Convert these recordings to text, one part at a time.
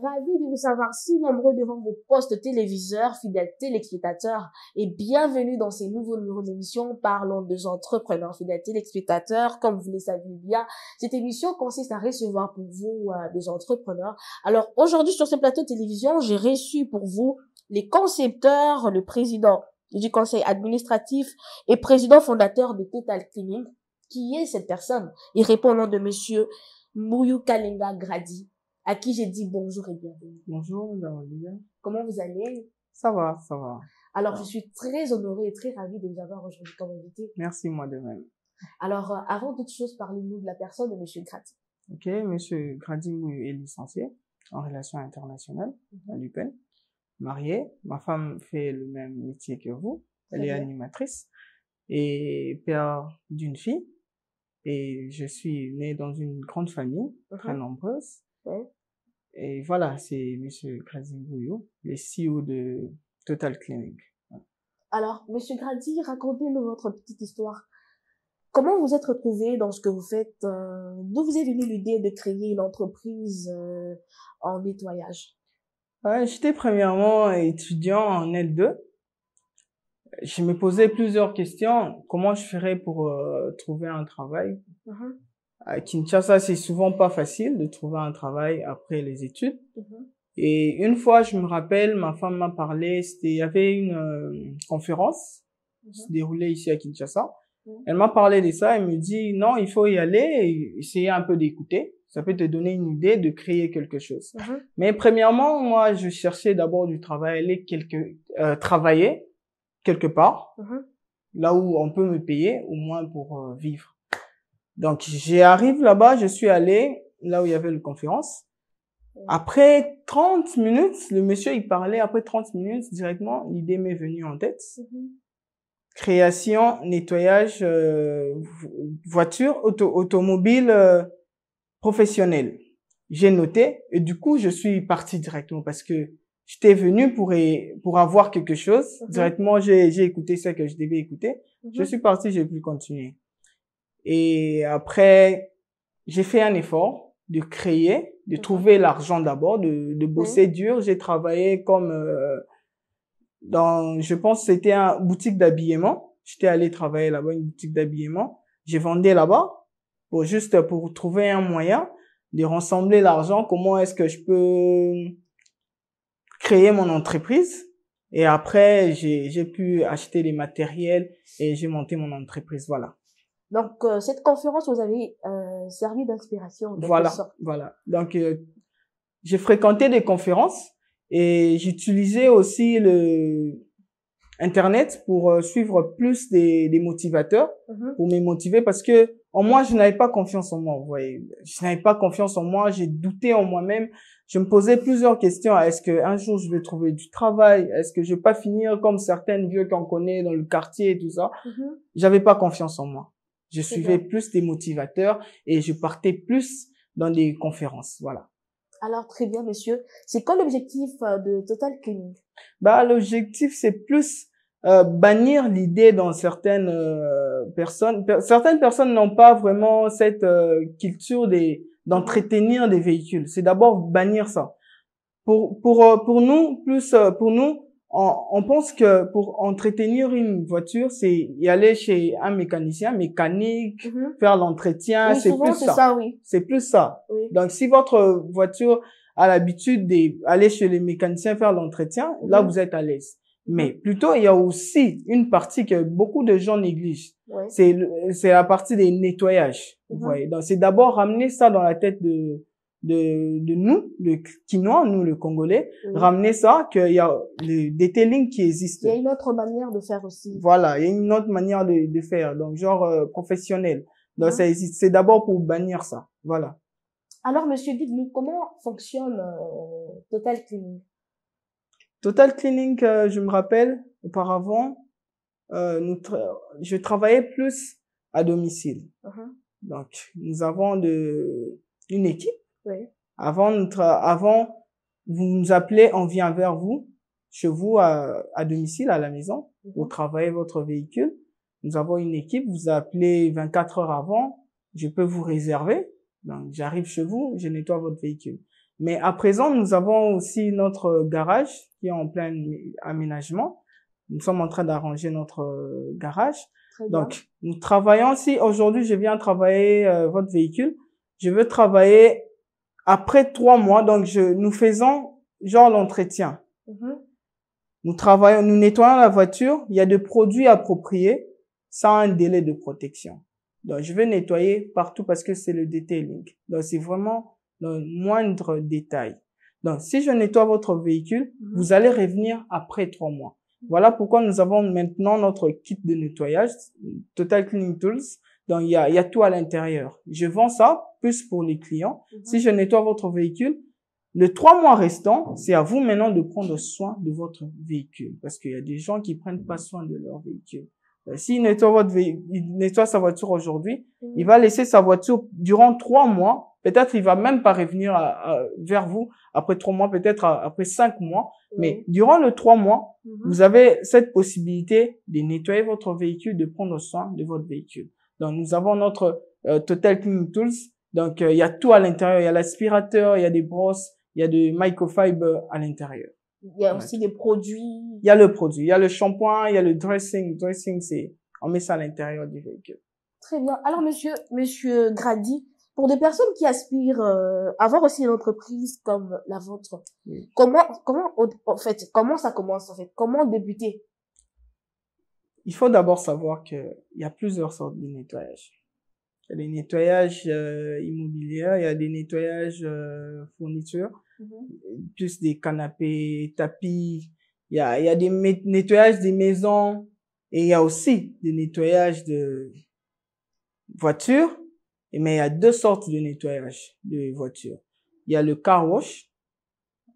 ravi de vous savoir si nombreux devant vos postes téléviseurs, fidèles téléspectateurs, et bienvenue dans ces nouveaux numéros d'émission Parlons des entrepreneurs, fidèles téléspectateurs. Comme vous le savez bien, cette émission consiste à recevoir pour vous des entrepreneurs. Alors aujourd'hui sur ce plateau de télévision, j'ai reçu pour vous les concepteurs, le président du conseil administratif et président fondateur de Total Cleaning. Qui est cette personne? Il répond au nom de monsieur Mouyou Kalinga Grady, à qui j'ai dit bonjour et bienvenue. Bonjour, madame Olivia. Comment vous allez? Ça va, ça va. Alors, je suis très honorée et très ravie de vous avoir aujourd'hui comme invité. Merci, moi de même. Alors, avant toute chose, parlez-nous de la personne de monsieur Grady. Ok, monsieur Grady Mouyou est licencié en relations internationales à l'UPenn. Marié, ma femme fait le même métier que vous. Elle est animatrice et père d'une fille. Et je suis né dans une grande famille, très nombreuse. Et voilà, c'est monsieur Grady Mouyou, le CEO de Total Cleaning. Alors, monsieur Grady, racontez-nous votre petite histoire. Comment vous êtes retrouvé dans ce que vous faites? D'où vous est venue l'idée de créer une entreprise en nettoyage? J'étais premièrement étudiant en L2. Je me posais plusieurs questions. Comment je ferais pour trouver un travail? À Kinshasa, c'est souvent pas facile de trouver un travail après les études. Et une fois, je me rappelle, ma femme m'a parlé, il y avait une conférence qui se déroulait ici à Kinshasa. Elle m'a parlé de ça, elle me dit, non, il faut y aller et essayer un peu d'écouter. Ça peut te donner une idée de créer quelque chose. Mais premièrement, moi, je cherchais d'abord du travail, aller travailler quelque part, là où on peut me payer, au moins pour vivre. Donc, j'arrive là-bas, je suis allé là où il y avait une conférence. Après 30 minutes, le monsieur, il parlait, après 30 minutes, directement, l'idée m'est venue en tête. Création, nettoyage, voiture, automobile professionnelle. J'ai noté et du coup, je suis parti directement parce que j'étais venu pour avoir quelque chose. Directement, j'ai écouté ce que je devais écouter. Je suis parti, j'ai pu continuer. Et après, j'ai fait un effort de créer, de trouver l'argent d'abord, de bosser dur. J'ai travaillé comme je pense que c'était une boutique d'habillement. J'étais allé travailler là-bas, une boutique d'habillement. J'ai vendu là-bas pour trouver un moyen de rassembler l'argent. Comment est-ce que je peux créer mon entreprise? Et après, j'ai pu acheter des matériels et j'ai monté mon entreprise. Voilà. Donc, cette conférence vous avez servi d'inspiration. Voilà. Donc, j'ai fréquenté des conférences et j'utilisais aussi Internet pour suivre plus des motivateurs, pour me motiver parce que en moi, je n'avais pas confiance en moi, vous voyez. Je n'avais pas confiance en moi, j'ai douté en moi-même. Je me posais plusieurs questions. Est-ce que un jour je vais trouver du travail? Est-ce que je vais pas finir comme certaines vieux qu'on connaît dans le quartier et tout ça? J'avais pas confiance en moi. Je suivais plus des motivateurs et je partais plus dans des conférences, voilà. Alors, très bien, monsieur. C'est quoi l'objectif de Total Cleaning? L'objectif, c'est plus bannir l'idée dans certaines personnes. Certaines personnes n'ont pas vraiment cette culture d'entretenir des véhicules. C'est d'abord bannir ça. Pour nous, on pense que pour entretenir une voiture, c'est y aller chez un mécanique, faire l'entretien, c'est plus ça. C'est plus ça. Donc, si votre voiture a l'habitude d'aller chez les mécaniciens faire l'entretien, là, vous êtes à l'aise. Mais plutôt, il y a aussi une partie que beaucoup de gens négligent. C'est la partie des nettoyages. Vous voyez. Donc, c'est d'abord ramener ça dans la tête de nous, le Quinois, nous, le Congolais, ramener ça, qu'il y a le detailing qui existe. Il y a une autre manière de faire aussi. Voilà, il y a une autre manière de faire, donc genre professionnel. Donc ça existe. C'est d'abord pour bannir ça. Voilà. Alors, monsieur, dites-nous comment fonctionne Total Cleaning? Total Cleaning, je me rappelle, auparavant, je travaillais plus à domicile. Donc, nous avons une équipe. Avant, vous nous appelez, on vient vers vous, chez vous, à domicile, à la maison, pour travailler votre véhicule. Nous avons une équipe, vous appelez 24 heures avant, je peux vous réserver. Donc, j'arrive chez vous, je nettoie votre véhicule. Mais à présent, nous avons aussi notre garage qui est en plein aménagement. Nous sommes en train d'arranger notre garage. Très bien. Donc, nous travaillons, si aujourd'hui je viens travailler votre véhicule, je veux travailler après 3 mois. Donc, nous faisons genre l'entretien. Nous travaillons, nous nettoyons la voiture. Il y a des produits appropriés sans un délai de protection. Donc, je vais nettoyer partout parce que c'est le detailing. Donc, c'est vraiment le moindre détail. Donc, si je nettoie votre véhicule, vous allez revenir après 3 mois. Voilà pourquoi nous avons maintenant notre kit de nettoyage, Total Cleaning Tools. Donc, il y a tout à l'intérieur. Je vends ça plus pour les clients. Si je nettoie votre véhicule, les 3 mois restants, c'est à vous maintenant de prendre soin de votre véhicule. Parce qu'il y a des gens qui prennent pas soin de leur véhicule. S'il nettoie il nettoie sa voiture aujourd'hui, il va laisser sa voiture durant 3 mois. Peut-être il va même pas revenir vers vous après 3 mois, peut-être après 5 mois. Mais durant les 3 mois, vous avez cette possibilité de nettoyer votre véhicule, de prendre soin de votre véhicule. Donc, nous avons notre Total Cleaning Tools. Donc, il y a tout à l'intérieur. Il y a l'aspirateur, il y a des brosses, il y a des microfibres à l'intérieur. Il y a aussi des produits. Il y a le produit, il y a le shampoing, il y a le dressing. Dressing, on met ça à l'intérieur du véhicule. Très bien. Alors, monsieur Grady, pour des personnes qui aspirent à avoir aussi une entreprise comme la vôtre, comment ça commence en fait? Comment débuter? Il faut d'abord savoir qu'il y a plusieurs sortes de nettoyage. Il y a des nettoyages immobiliers, il y a des nettoyages fournitures, plus des canapés, tapis. Il y a des nettoyages des maisons et il y a aussi des nettoyages de voitures. Mais il y a 2 sortes de nettoyage de voitures. Il y a le car wash.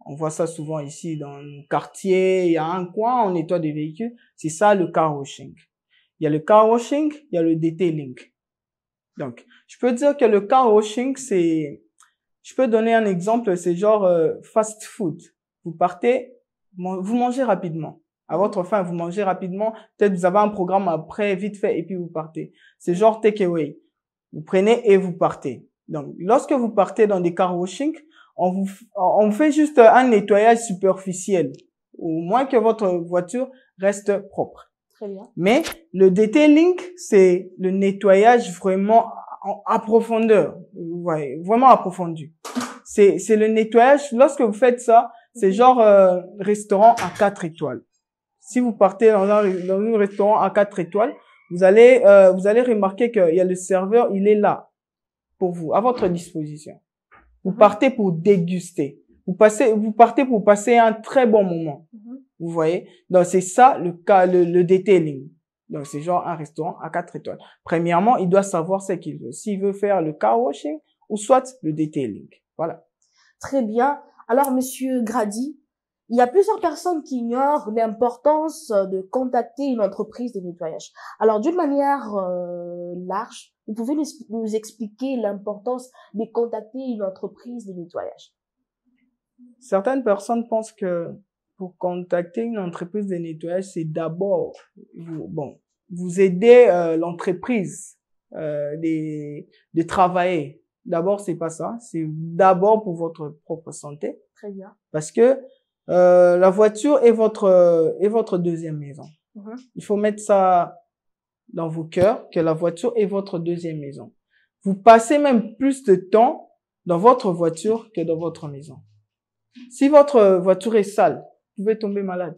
On voit ça souvent ici dans le quartier. Il y a un coin, on nettoie des véhicules. C'est ça le car washing. Il y a le car washing, il y a le detailing. Donc, je peux dire que le car washing, je peux donner un exemple, c'est genre fast food. Vous partez, vous mangez rapidement. À votre faim, vous mangez rapidement. Peut-être vous avez un programme après, vite fait, et puis vous partez. C'est genre takeaway. Vous prenez et vous partez. Donc, lorsque vous partez dans des car washing, on fait juste un nettoyage superficiel, au moins que votre voiture reste propre. Très bien. Mais le detailing, c'est le nettoyage vraiment en profondeur. Ouais, vraiment approfondi. C'est le nettoyage, lorsque vous faites ça, c'est genre restaurant à 4 étoiles. Si vous partez dans un restaurant à 4 étoiles, vous allez remarquer qu'il y a le serveur, il est là pour vous, à votre disposition. Vous partez pour déguster. Vous partez pour passer un très bon moment. Vous voyez? Donc, c'est ça, le detailing. Donc, c'est genre un restaurant à 4 étoiles. Premièrement, il doit savoir ce qu'il veut. S'il veut faire le car washing ou soit le detailing. Voilà. Très bien. Alors, monsieur Grady, il y a plusieurs personnes qui ignorent l'importance de contacter une entreprise de nettoyage. Alors, d'une manière large, vous pouvez nous expliquer l'importance de contacter une entreprise de nettoyage? Certaines personnes pensent que pour contacter une entreprise de nettoyage, c'est d'abord vous aider l'entreprise de travailler. D'abord, c'est pas ça. C'est d'abord pour votre propre santé. Très bien. Parce que la voiture est votre deuxième maison. Il faut mettre ça dans vos cœurs, que la voiture est votre deuxième maison. Vous passez même plus de temps dans votre voiture que dans votre maison. Si votre voiture est sale, vous pouvez tomber malade.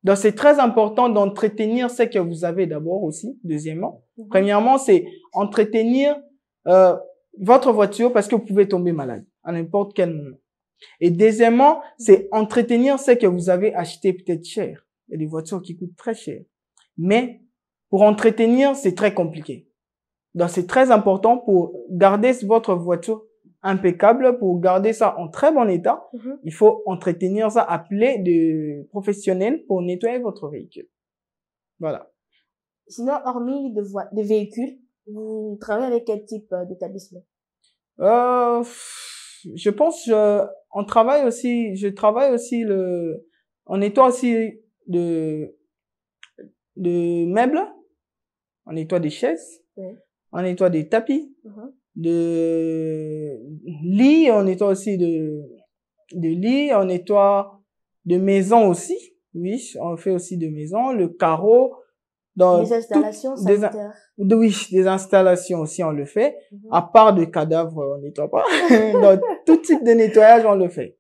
Donc, c'est très important d'entretenir ce que vous avez d'abord aussi, deuxièmement. Premièrement, c'est entretenir votre voiture parce que vous pouvez tomber malade à n'importe quel moment. Et deuxièmement, c'est entretenir ce que vous avez acheté peut-être cher. Il y a des voitures qui coûtent très cher. Mais pour entretenir, c'est très compliqué. Donc, c'est très important pour garder votre voiture impeccable, pour garder ça en très bon état. Il faut entretenir ça, appeler des professionnels pour nettoyer votre véhicule. Voilà. Sinon, hormis de véhicules, vous travaillez avec quel type d'établissement? Je pense, je travaille aussi on nettoie aussi de meubles, on nettoie des chaises, on nettoie des tapis, de lits, on nettoie aussi de lits, on nettoie de maisons aussi. Oui, on fait aussi de maisons, le carreau, dans des installations sanitaires. Oui, des installations aussi, on le fait. À part de cadavres, on nettoie pas. Donc, tout type de nettoyage, on le fait.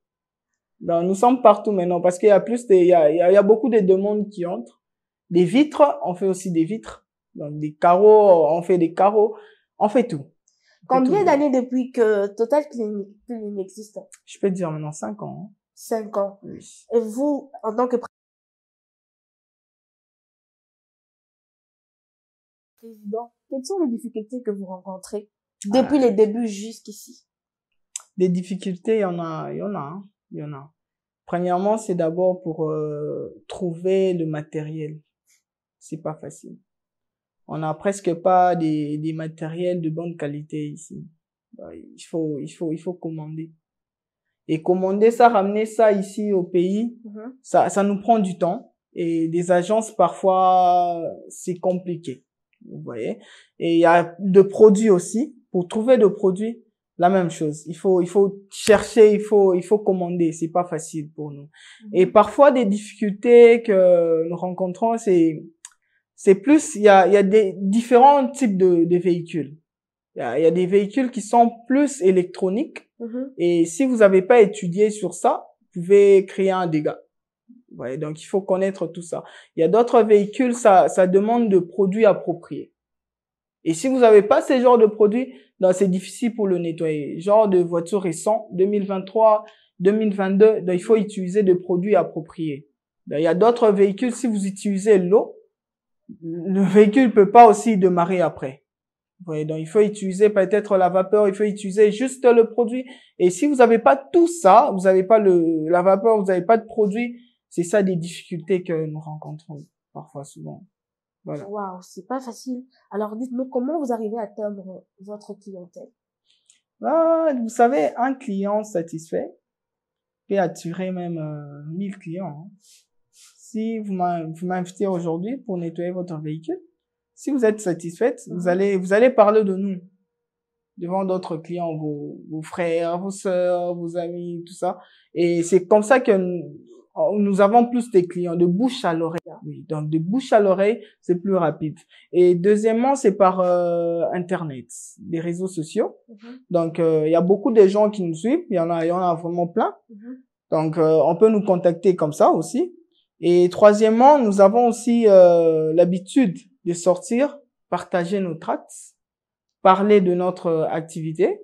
Donc, nous sommes partout maintenant parce qu'il y a il y a beaucoup de demandes qui entrent. Des vitres, on fait aussi des vitres. Donc, des carreaux, on fait des carreaux. On fait tout. Combien d'années depuis que Total Cleaning existe? Je peux te dire maintenant 5 ans. 5 ans. Oui. Et vous, en tant que président, quelles sont les difficultés que vous rencontrez depuis les débuts jusqu'ici? Des difficultés, il y en a. Premièrement, c'est d'abord pour trouver le matériel. C'est pas facile. On n'a presque pas des matériels de bonne qualité ici. Il faut commander. Et commander ça, ramener ça ici au pays, ça nous prend du temps. Et des agences, parfois, c'est compliqué. Vous voyez? Et il y a de produits aussi. Pour trouver de produits, la même chose. Il faut chercher, il faut commander. C'est pas facile pour nous. Et parfois, des difficultés que nous rencontrons, c'est plus, il y a des différents types de véhicules. Il y a des véhicules qui sont plus électroniques. Et si vous n'avez pas étudié sur ça, vous pouvez créer un dégât. Ouais, donc il faut connaître tout ça. Il y a d'autres véhicules, ça demande de produits appropriés. Et si vous n'avez pas ces genres de produits, donc c'est difficile pour le nettoyer. Genre de voitures récentes, 2023, 2022, donc il faut utiliser des produits appropriés. Donc, il y a d'autres véhicules, si vous utilisez l'eau, le véhicule peut pas aussi démarrer après. Ouais, donc il faut utiliser peut-être la vapeur, il faut utiliser juste le produit. Et si vous n'avez pas tout ça, vous n'avez pas la vapeur, vous n'avez pas de produit, c'est ça des difficultés que nous rencontrons parfois souvent. Voilà. Waouh, c'est pas facile. Alors dites-nous comment vous arrivez à atteindre votre clientèle? Vous savez, un client satisfait peut attirer même 1000 clients. Hein. Si vous m'invitez aujourd'hui pour nettoyer votre véhicule, si vous êtes satisfaite, vous allez parler de nous devant d'autres clients, vos frères, vos sœurs, vos amis, tout ça. Et c'est comme ça que nous avons plus de clients, de bouche à l'oreille. Oui, donc de bouche à l'oreille, c'est plus rapide. Et deuxièmement, c'est par Internet, des réseaux sociaux. Donc, il y a beaucoup de gens qui nous suivent. Il y en a vraiment plein. Donc, on peut nous contacter comme ça aussi. Et troisièmement, nous avons aussi l'habitude de sortir, partager nos tracts, parler de notre activité.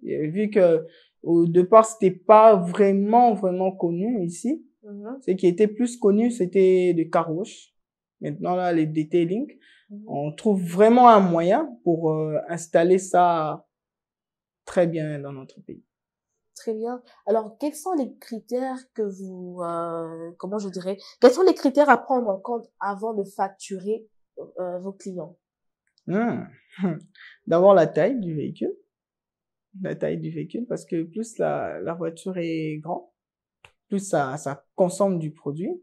Et vu que au départ, c'était pas vraiment connu ici. Ce qui était plus connu, c'était les carouches. Maintenant, là, les detailing. On trouve vraiment un moyen pour installer ça très bien dans notre pays. Très bien. Alors, quels sont les critères que quels sont les critères à prendre en compte avant de facturer vos clients? D'abord, la taille du véhicule. La taille du véhicule, parce que plus la voiture est grande, plus ça consomme du produit,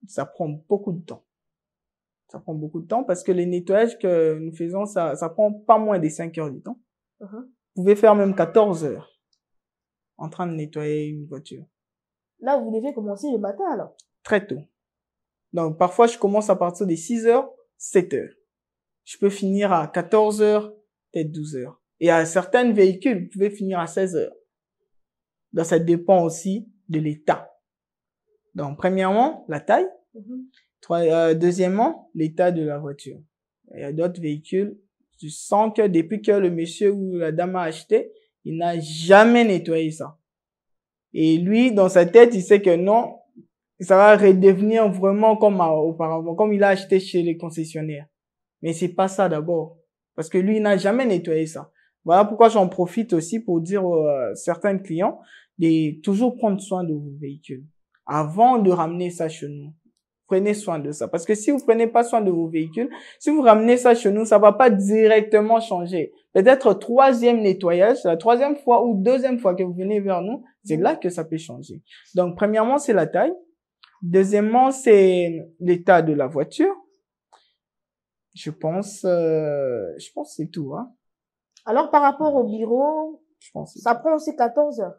ça prend beaucoup de temps. Ça prend beaucoup de temps parce que les nettoyages que nous faisons, ça prend pas moins de 5 heures du temps. Vous pouvez faire même 14 heures en train de nettoyer une voiture. Là, vous devez commencer le matin, alors? Très tôt. Donc, parfois, je commence à partir de 6 heures, 7 heures. Je peux finir à 14 heures, peut-être 12 heures. Et à certains véhicules, vous pouvez finir à 16 heures. Donc, ça dépend aussi de l'état. Donc, premièrement, la taille. Deuxièmement, l'état de la voiture. Il y a d'autres véhicules, je sens que depuis que le monsieur ou la dame a acheté, il n'a jamais nettoyé ça. Et lui, dans sa tête, il sait que non, ça va redevenir vraiment comme auparavant, comme il a acheté chez les concessionnaires. Mais c'est pas ça d'abord. Parce que lui, il n'a jamais nettoyé ça. Voilà pourquoi j'en profite aussi pour dire à certains clients de toujours prendre soin de vos véhicules avant de ramener ça chez nous. Prenez soin de ça. Parce que si vous prenez pas soin de vos véhicules, si vous ramenez ça chez nous, ça va pas directement changer. Peut-être troisième nettoyage, la troisième fois ou deuxième fois que vous venez vers nous, c'est là que ça peut changer. Donc, premièrement, c'est la taille. Deuxièmement, c'est l'état de la voiture. Je pense que c'est tout, hein. Alors, par rapport au bureau, Je pense. ça prend aussi 14 heures.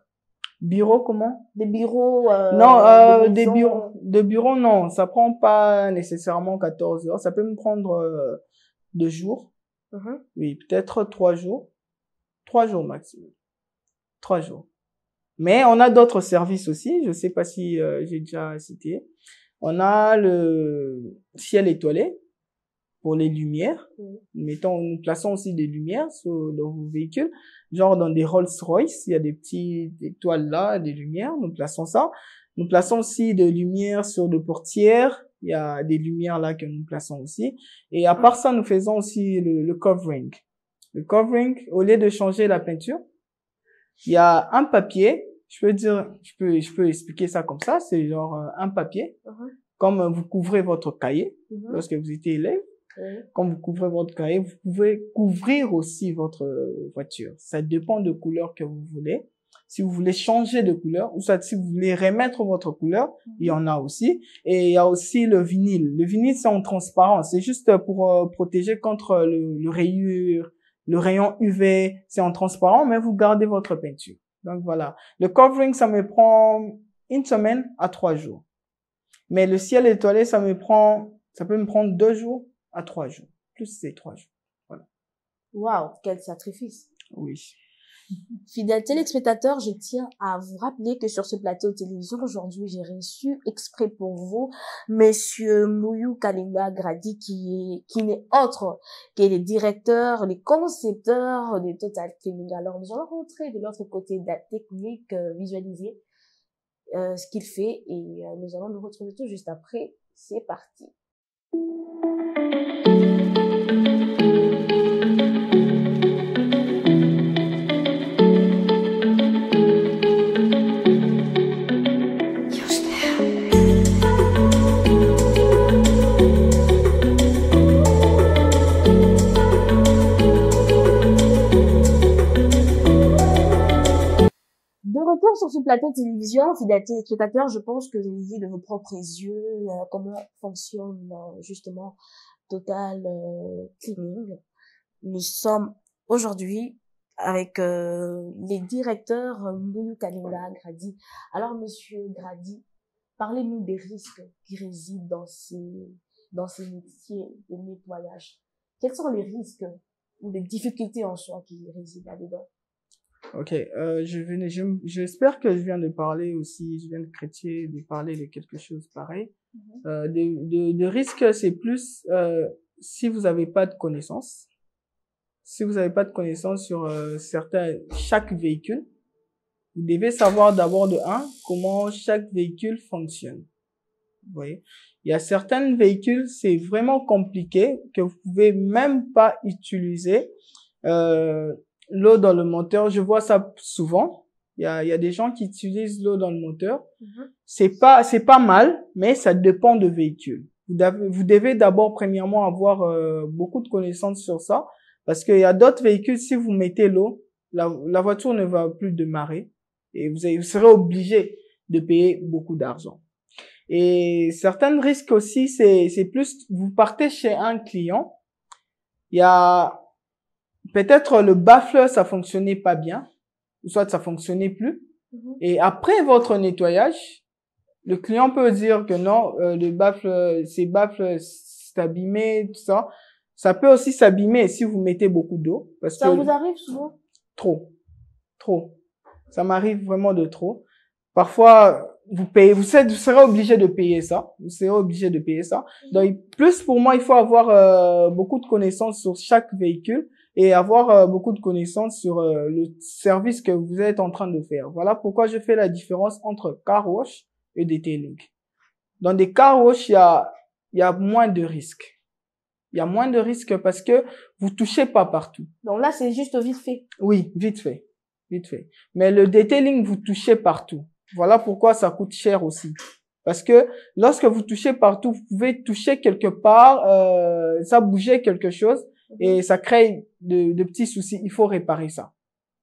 Bureau, comment? Des bureaux, Non, des maisons. de bureau, non. Ça prend pas nécessairement 14 heures. Ça peut me prendre 2 jours. Oui, peut-être 3 jours. 3 jours maximum. 3 jours. Mais on a d'autres services aussi. Je sais pas si j'ai déjà cité. On a le ciel étoilé pour les lumières. Nous plaçons aussi des lumières dans vos véhicules. Genre dans des Rolls-Royce, il y a des petites étoiles là, des lumières. Nous plaçons ça. Nous plaçons aussi des lumières sur des portières. Il y a des lumières là que nous plaçons aussi. Et à part ça, nous faisons aussi le covering. Le covering, au lieu de changer la peinture, il y a un papier. Je peux expliquer ça comme ça. C'est genre un papier. Comme vous couvrez votre cahier lorsque vous étiez élève. Quand vous couvrez votre cahier, vous pouvez couvrir aussi votre voiture. Ça dépend de couleur que vous voulez. Si vous voulez changer de couleur, ou soit si vous voulez remettre votre couleur, il y en a aussi. Et il y a aussi le vinyle. Le vinyle, c'est en transparent. C'est juste pour protéger contre le rayon UV. C'est en transparent, mais vous gardez votre peinture. Donc voilà. Le covering, ça me prend 1 semaine à 3 jours. Mais le ciel étoilé, ça peut me prendre 2 jours à 3 jours. Plus c'est 3 jours. Voilà. Waouh, quel sacrifice. Oui. Fidèles téléspectateurs, je tiens à vous rappeler que sur ce plateau de télévision, aujourd'hui, j'ai reçu exprès pour vous Monsieur Mouyou Kalinga Gradi, qui n'est autre que le directeur, le concepteur de Total Cleaning. Alors, nous allons rentrer de l'autre côté de la technique, visualiser ce qu'il fait et nous allons nous retrouver tout juste après. C'est parti. Sur ce plateau de télévision, fidèles téléspectateurs, je pense que vous avez vu de vos propres yeux comment fonctionne justement Total Cleaning. Nous sommes aujourd'hui avec les directeurs Mouyou Kalinga Gradi. Alors, Monsieur Gradi, parlez-nous des risques qui résident dans ces métiers de nettoyage. Quels sont les risques ou les difficultés en soi qui résident là-dedans? Ok, j'espère que je viens de parler aussi, je viens de parler de quelque chose pareil. De risque, c'est plus si vous n'avez pas de connaissances. Si vous n'avez pas de connaissances sur chaque véhicule, vous devez savoir d'abord comment chaque véhicule fonctionne. Vous voyez, il y a certains véhicules, c'est vraiment compliqué que vous pouvez même pas utiliser. L'eau dans le moteur, je vois ça souvent. Il y a des gens qui utilisent l'eau dans le moteur. C'est pas mal, mais ça dépend de véhicule. Vous devez d'abord, premièrement, avoir beaucoup de connaissances sur ça, parce qu'il y a d'autres véhicules, si vous mettez l'eau, la voiture ne va plus démarrer et vous serez obligé de payer beaucoup d'argent. Et certains risques aussi, c'est plus, vous partez chez un client, il y a peut-être le baffle, ça fonctionnait pas bien, ou soit ça fonctionnait plus. Et après votre nettoyage, le client peut dire que non, ces baffles, c'est abîmé, tout ça. Ça peut aussi s'abîmer si vous mettez beaucoup d'eau. Ça vous arrive souvent? Trop. Ça m'arrive vraiment de trop. Parfois, vous serez obligé de payer ça. Donc, plus pour moi, il faut avoir beaucoup de connaissances sur chaque véhicule et avoir beaucoup de connaissances sur le service que vous êtes en train de faire. Voilà pourquoi je fais la différence entre car wash et detailing. Dans des car wash, il y a moins de risques. Il y a moins de risques parce que vous touchez pas partout. Donc là, c'est juste vite fait. Oui, vite fait. Mais le detailing, vous touchez partout. Voilà pourquoi ça coûte cher aussi. Parce que lorsque vous touchez partout, vous pouvez toucher quelque part, ça bougeait quelque chose et ça crée de petits soucis. Il faut réparer ça.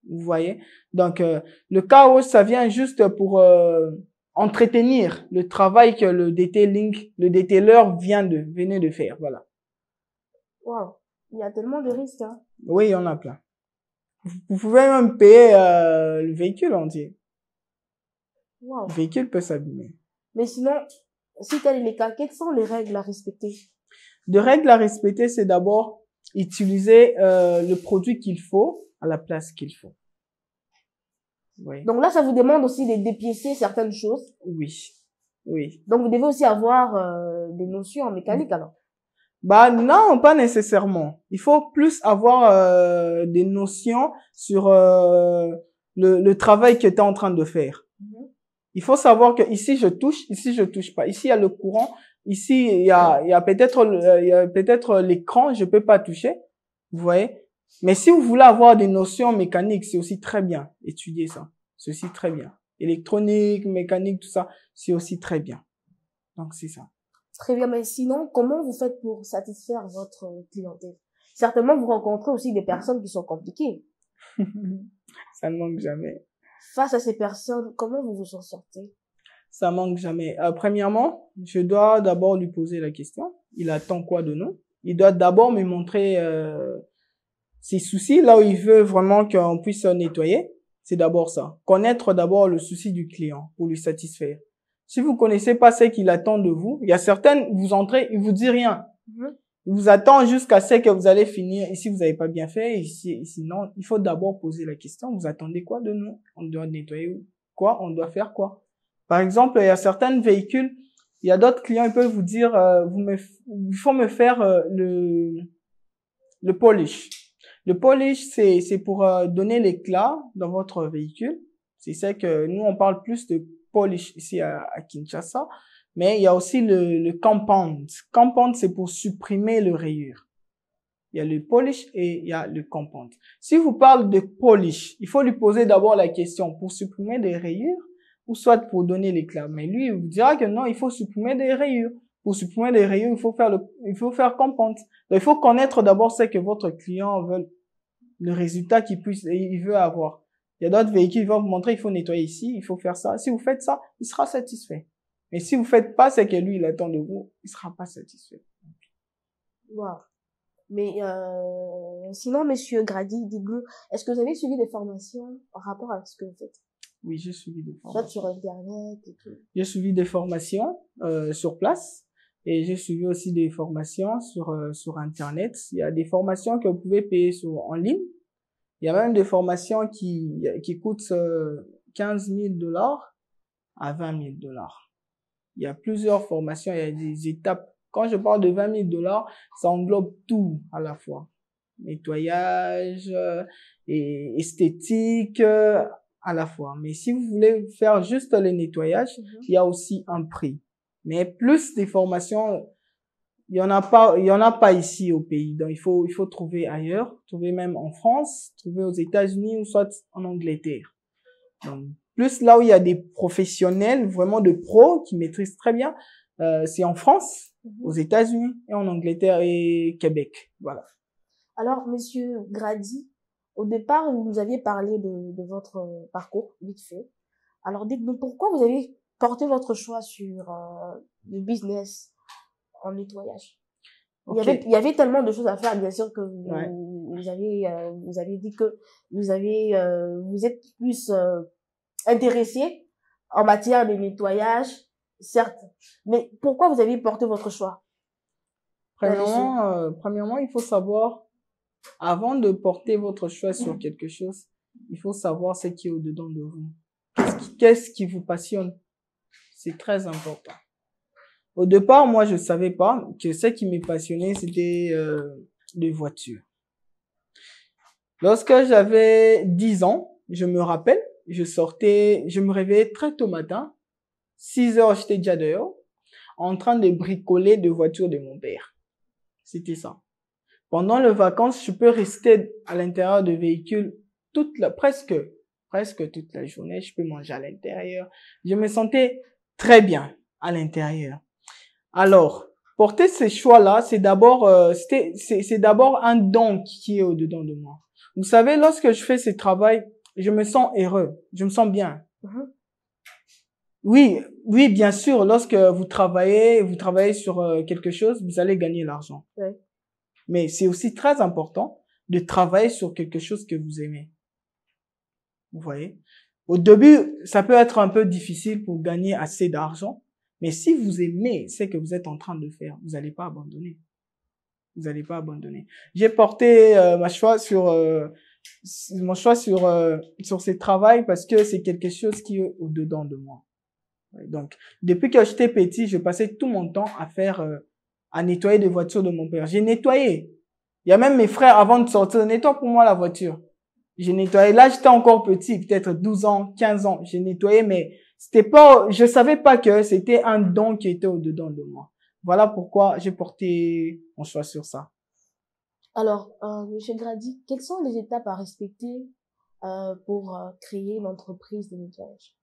Vous voyez? Donc, le car wash, ça vient juste pour entretenir le travail que le détaileur venait de faire. Voilà. Wow. Il y a tellement de risques, hein. Oui, il y en a plein. Vous pouvez même payer le véhicule entier. Wow. Le véhicule peut s'abîmer. Mais sinon, si tel est le cas, quelles sont les règles à respecter? De règles à respecter, c'est d'abord utiliser le produit qu'il faut à la place qu'il faut. Oui. Donc là, ça vous demande aussi de dépiécer certaines choses. Oui. Oui. Donc vous devez aussi avoir des notions en mécanique alors. Bah non, pas nécessairement. Il faut plus avoir des notions sur le travail que tu es en train de faire. Il faut savoir que ici je touche pas. Ici il y a le courant, ici il y a peut-être l'écran, je peux pas toucher. Vous voyez? Mais si vous voulez avoir des notions mécaniques, c'est aussi très bien. Étudier ça. C'est aussi très bien. Électronique, mécanique, tout ça, c'est aussi très bien. Donc c'est ça. Très bien, mais sinon, comment vous faites pour satisfaire votre clientèle? Certainement, vous rencontrez aussi des personnes qui sont compliquées. Ça ne manque jamais. Face à ces personnes, comment vous vous en sortez? Ça manque jamais. Premièrement, je dois d'abord lui poser la question. Il attend quoi de nous? Il doit d'abord me montrer ses soucis, là où il veut vraiment qu'on puisse nettoyer. C'est d'abord ça. Connaître d'abord le souci du client pour lui satisfaire. Si vous connaissez pas ce qu'il attend de vous, il y a certaines, vous entrez, il vous dit rien. Il vous attend jusqu'à ce que vous allez finir. Ici, vous n'avez pas bien fait. Ici, non. Il faut d'abord poser la question. Vous attendez quoi de nous? On doit nettoyer quoi? On doit faire quoi? Par exemple, il y a certains véhicules, il y a d'autres clients, ils peuvent vous dire, il faut me faire le polish. Le polish, c'est pour donner l'éclat dans votre véhicule. C'est ça que nous, on parle plus de polish ici à Kinshasa. Mais il y a aussi le compound. Compound, c'est pour supprimer le rayure. Il y a le polish et il y a le compound. Si vous parlez de polish, il faut lui poser d'abord la question pour supprimer des rayures ou soit pour donner l'éclat. Mais lui, il vous dira que non, il faut supprimer des rayures. Pour supprimer des rayures, il faut faire compound. Donc, il faut connaître d'abord ce que votre client veut, le résultat il veut avoir. Il y a d'autres véhicules qui vont vous montrer, il faut nettoyer ici, il faut faire ça. Si vous faites ça, il sera satisfait. Mais si vous faites pas ce que lui, il attend de vous, il sera pas satisfait. Wow. Mais sinon, Monsieur Grady, dites-nous, est-ce que vous avez suivi des formations en rapport avec ce que vous faites? Oui, j'ai suivi des formations. Soit sur Internet et tout. J'ai suivi des formations sur place et j'ai suivi aussi des formations sur Internet. Il y a des formations que vous pouvez payer en ligne. Il y a même des formations qui coûtent 15 000 $ à 20 000 $. Il y a plusieurs formations, il y a des étapes. Quand je parle de 20 000 $, ça englobe tout à la fois. Nettoyage, et esthétique, à la fois. Mais si vous voulez faire juste le nettoyage, il y a aussi un prix. Mais plus des formations, il y en a pas ici au pays. Donc, il faut trouver ailleurs, trouver même en France, trouver aux États-Unis ou soit en Angleterre. Donc, plus là où il y a des professionnels, vraiment de pros qui maîtrisent très bien, c'est en France, aux États-Unis et en Angleterre et Québec. Voilà. Alors, Monsieur Grady, au départ, vous nous aviez parlé de votre parcours, vite fait. Alors, dites-nous pourquoi vous avez porté votre choix sur le business en nettoyage. Okay. Il y avait tellement de choses à faire, bien sûr, que vous avez dit que vous êtes plus intéressé en matière de nettoyage, certes. Mais pourquoi vous avez porté votre choix? Premièrement, il faut savoir, avant de porter votre choix sur quelque chose, il faut savoir ce qui est au-dedans de vous. Qu'est-ce qui vous passionne? C'est très important. Au départ, moi, je savais pas que ce qui me passionnait, c'était les voitures. Lorsque j'avais 10 ans, je me rappelle, je me réveillais très tôt matin, 6 heures, j'étais déjà dehors, en train de bricoler des voitures de mon père. C'était ça. Pendant les vacances, je peux rester à l'intérieur de véhicules presque toute la journée. Je peux manger à l'intérieur. Je me sentais très bien à l'intérieur. Alors, porter ces choix-là, c'est d'abord un don qui est au-dedans de moi. Vous savez, lorsque je fais ce travail, je me sens heureux, je me sens bien. Oui, bien sûr, lorsque vous travaillez sur quelque chose, vous allez gagner l'argent. Ouais. Mais c'est aussi très important de travailler sur quelque chose que vous aimez. Vous voyez? Au début, ça peut être un peu difficile pour gagner assez d'argent, mais si vous aimez ce que vous êtes en train de faire, vous n'allez pas abandonner. Vous n'allez pas abandonner. J'ai porté mon choix sur ce travail parce que c'est quelque chose qui est au-dedans de moi. Donc, depuis que j'étais petit, je passais tout mon temps à nettoyer des voitures de mon père. J'ai nettoyé. Il y a même mes frères, avant de sortir, nettoie pour moi la voiture. J'ai nettoyé. Là, j'étais encore petit, peut-être 12 ans, 15 ans. J'ai nettoyé, mais je savais pas que c'était un don qui était au-dedans de moi. Voilà pourquoi j'ai porté mon choix sur ça. Alors, Monsieur Grady, quelles sont les étapes à respecter pour créer une entreprise de nettoyage?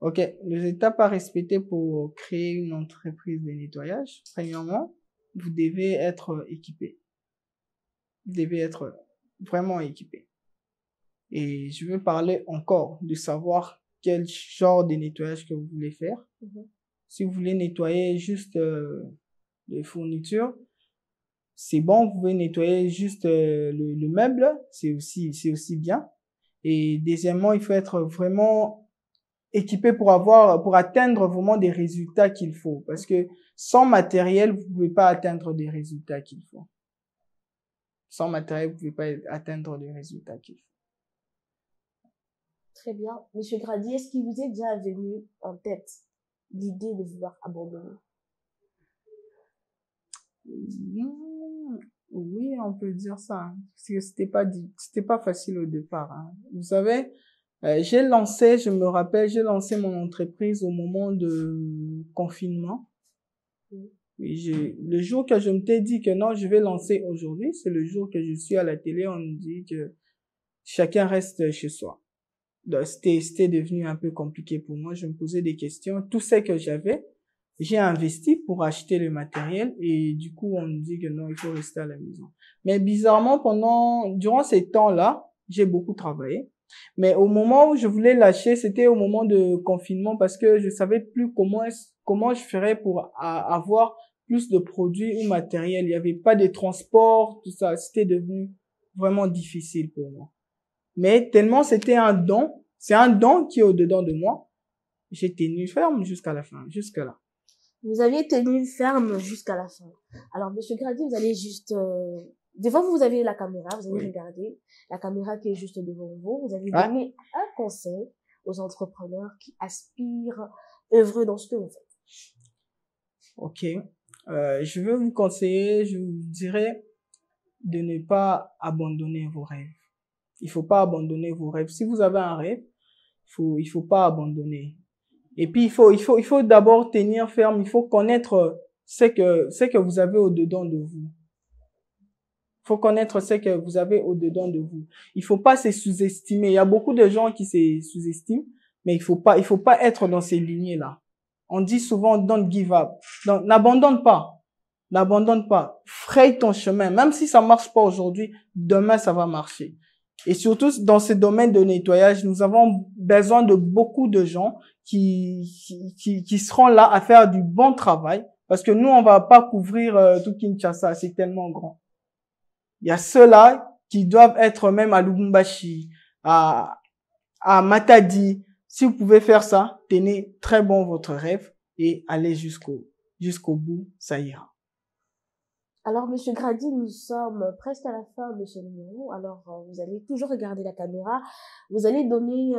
Ok, les étapes à respecter pour créer une entreprise de nettoyage. Premièrement, vous devez être équipé. Vous devez être vraiment équipé. Et je veux parler encore de savoir quel genre de nettoyage que vous voulez faire. Si vous voulez nettoyer juste les fournitures, c'est bon, vous pouvez nettoyer juste le meuble, c'est aussi bien. Et deuxièmement, il faut être vraiment équipé pour atteindre vraiment des résultats qu'il faut. Parce que sans matériel, vous pouvez pas atteindre des résultats qu'il faut. Sans matériel, vous pouvez pas atteindre des résultats qu'il faut. Très bien. Monsieur Grady, est-ce qu'il vous est déjà venu en tête l'idée de vouloir abandonner? Oui, on peut dire ça. Parce que c'était pas facile au départ. Vous savez, je me rappelle, j'ai lancé mon entreprise au moment de confinement. Oui, le jour que je me t'ai dit que non, je vais lancer aujourd'hui, c'est le jour que je suis à la télé, on me dit que chacun reste chez soi. Donc, c'était devenu un peu compliqué pour moi. Je me posais des questions. Tout ce que j'avais, j'ai investi pour acheter le matériel et du coup, on me dit que non, il faut rester à la maison. Mais bizarrement, durant ces temps-là, j'ai beaucoup travaillé. Mais au moment où je voulais lâcher, c'était au moment de confinement parce que je savais plus comment je ferais pour avoir plus de produits ou matériel. Il y avait pas de transport, tout ça. C'était devenu vraiment difficile pour moi. Mais tellement c'est un don qui est au-dedans de moi. J'ai tenu ferme jusqu'à la fin, jusque-là. Vous aviez tenu ferme jusqu'à la fin. Alors, Monsieur Grady, vous allez juste... Des fois, vous avez la caméra, vous allez regarder la caméra qui est juste devant vous. Vous allez donner un conseil aux entrepreneurs qui aspirent, œuvrent dans ce que vous faites. Ok. Je veux vous conseiller, je vous dirais de ne pas abandonner vos rêves. Il faut pas abandonner vos rêves. Si vous avez un rêve, il faut pas abandonner. Et puis, il faut d'abord tenir ferme. Il faut connaître ce que vous avez au-dedans de vous. Il faut connaître ce que vous avez au-dedans de vous. Il faut pas se sous-estimer. Il y a beaucoup de gens qui se sous-estiment, mais il faut pas être dans ces lignées-là. On dit souvent, don't give up. Donc, n'abandonne pas. N'abandonne pas. Fraye ton chemin. Même si ça marche pas aujourd'hui, demain, ça va marcher. Et surtout, dans ce domaine de nettoyage, nous avons besoin de beaucoup de gens qui seront là à faire du bon travail. Parce que nous, on va pas couvrir tout Kinshasa. C'est tellement grand. Il y a ceux-là qui doivent être même à Lubumbashi, à Matadi. Si vous pouvez faire ça, tenez très bon votre rêve et allez jusqu'au bout, ça ira. Alors, Monsieur Grady, nous sommes presque à la fin de ce numéro. Alors, vous allez toujours regarder la caméra. Vous allez donner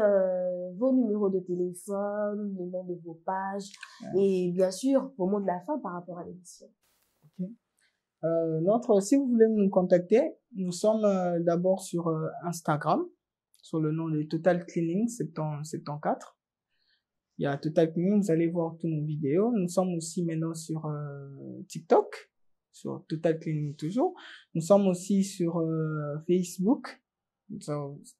vos numéros de téléphone, le nom de vos pages et bien sûr, au mot de la fin par rapport à l'émission. Okay. Si vous voulez nous contacter, nous sommes d'abord sur Instagram, sur le nom de Total Cleaning 74. Il y a Total Cleaning, vous allez voir toutes nos vidéos. Nous sommes aussi maintenant sur TikTok. Sur Total Cleaning toujours. Nous sommes aussi sur Facebook.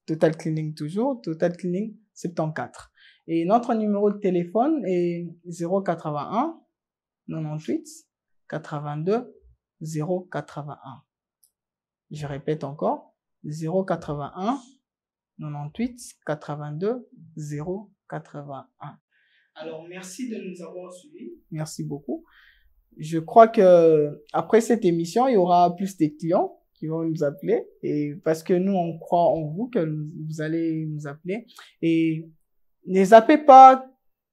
Total Cleaning toujours. Total Cleaning 74. Et notre numéro de téléphone est 081 98 82 081. Je répète encore. 081 98 82 081. Alors, merci de nous avoir suivis. Merci beaucoup. Je crois que après cette émission, il y aura plus de clients qui vont nous appeler et parce que nous, on croit en vous que vous allez nous appeler et ne zappez pas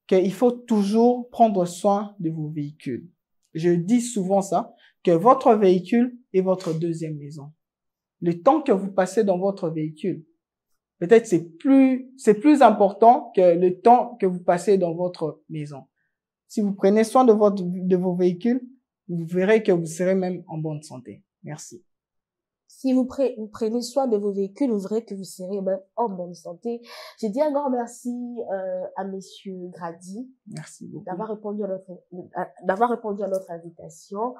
qu'il faut toujours prendre soin de vos véhicules. Je dis souvent ça, que votre véhicule est votre deuxième maison. Le temps que vous passez dans votre véhicule, peut-être c'est plus important que le temps que vous passez dans votre maison. Si vous prenez soin de vos véhicules, vous verrez que vous serez même en bonne santé. Merci. Si vous prenez soin de vos véhicules, vous verrez que vous serez même en bonne santé. J'ai dit un grand merci à Monsieur Grady. Merci beaucoup. D'avoir répondu à notre invitation.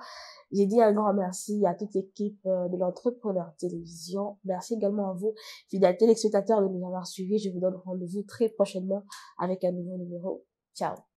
J'ai dit un grand merci à toute l'équipe de l'Entrepreneur Télévision. Merci également à vous, fidèles téléspectateurs, de nous avoir suivis. Je vous donne rendez-vous très prochainement avec un nouveau numéro. Ciao.